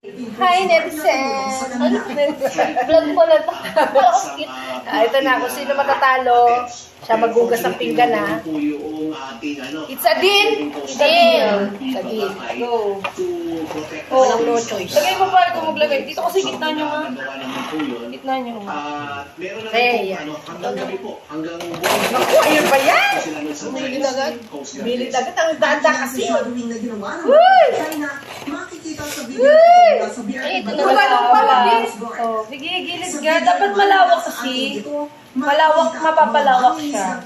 Hi, Nelson! Vlog mo na to. Ito na, kung sino matatalo, siya maghugas ng pinggan na. It's a deal! Deal! It's a deal. Go! Walang no choice. Lagay mo pa ito maglagay. Dito kasi gitna nyo nga. Gitna nyo. Eh, yan. Naku, ayun pa yan! Bilit agad. Bilit agad ang danda kasi. Uy! Makikita sa video sa Ay, ito na Wala nang pala. Oh, sige, gilid ka. Dapat malawak kasi. Malawak, mapapalawak siya.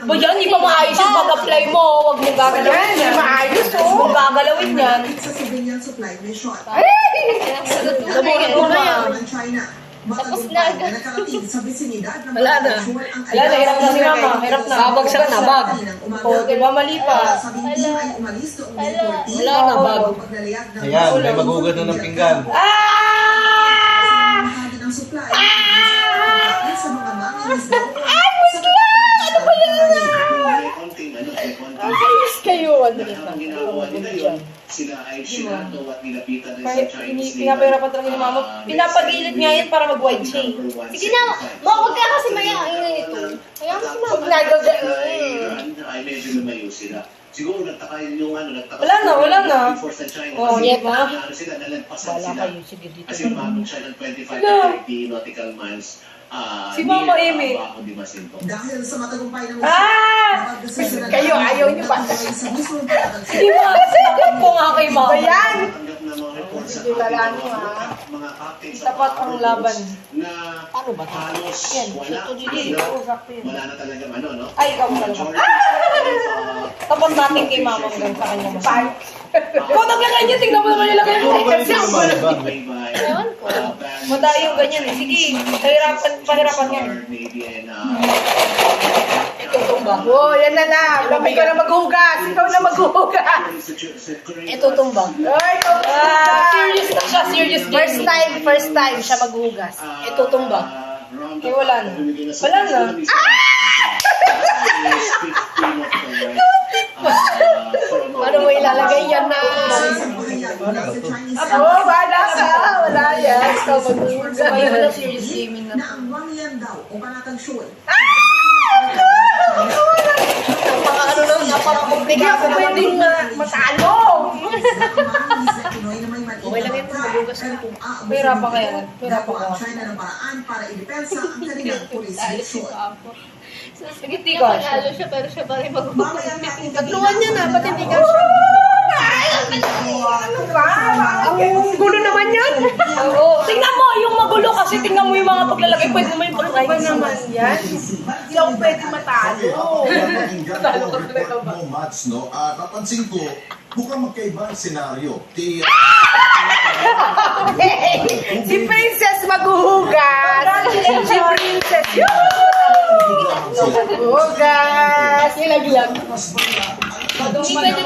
Ba yan, di pa maayos yung pag-apply mo. Huwag mong gagalawin Yan, yan. di maayos, Huwag oh. mong gagalawin yan. Sa civilian supply mission. Ay! Labuhin mo na. Tapos na nakarating sa bisinidad ng Wala na. Wala na, hirap na si mama. Hirap na. Babagsak na, bag. O, diba mali pa? Sa hindi ay umalis noong May 14. Wala na, bag. Paglalayag ng Ayan, may magugad na ng pinggan. bahagi ng supply sa mga mangingisda. Ay, musla! Ano ba yan? Ayos kayo. Ano Ang ginagawa nila yun, sila ay sinado at nilapitan ng Kahit isang Chinese pinapahirapan talaga ni mama. Pinapagilid nga yan para mag-wide shade. Sige na, huwag ka kasi maya ang ingay nito. Kaya kasi nagaga. ay medyo lumayo sila. Siguro nagtaka yung nagtaka. Wala na. Force ng China. Oh, Kasi yan na. sila, nalagpasan Wala sila. kayo, sige dito. Kasi umabot siya ng 25 to 30 nautical miles. Si Mama Amy. Dahil sa matagumpay ng Kayo, ayaw niyo ba? Hindi mo, tapat po nga kay mama. Ayan! Hindi lang, ha? Tapat ang laban. Na Paano ba ito? halos Yan, wala. Hindi, sakto yun. Wala na talagang no? Ay, ikaw pala. Tapat natin kay mama hanggang sa kanya. Bye. Ikaw naglagay niya, tingnan mo naman nilagay mo. Ewan ko. Matayo yung ganyan eh. Sige, pahirapan nga. Itutumba. Oh, yan na lang. Kami ka na maghugas. Ikaw na maghugas. Itutumba. Ay, Serious na siya, serious game. First time siya maghugas. Itutumba. Eh, wala na. Wala na. Paano mo ilalagay yan na? Oo, bahala ka. Wala yan. Ikaw maghugas. Sabay mo na serious gaming na. na ang Wangyan daw o panatang show Hindi ako pwedeng matalo. Okay lang yun, magugas na ito. Pahirapan kaya. Pahirapan ka. China ng paraan para idepensa ang kanilang police mission. Sige, tika. Matalo siya pero siya pa rin maghugas. Mamaya natin Tatluan niya na, pati hindi ka siya. Ano ba? Ang gulo naman yan. Oo. Tingnan mo, yung magulo kasi tingnan mo yung mga paglalagay. Pwede mo yung paglalagay. Ba naman yan? Hindi ako pwede matalo. Talo ka talaga ba? Match, no? Napansin ko, mukhang magkaiba ang senaryo. Si Princess maghuhugas. Si Princess. Maghuhugas. Ilaglag. Mas Hindi pwede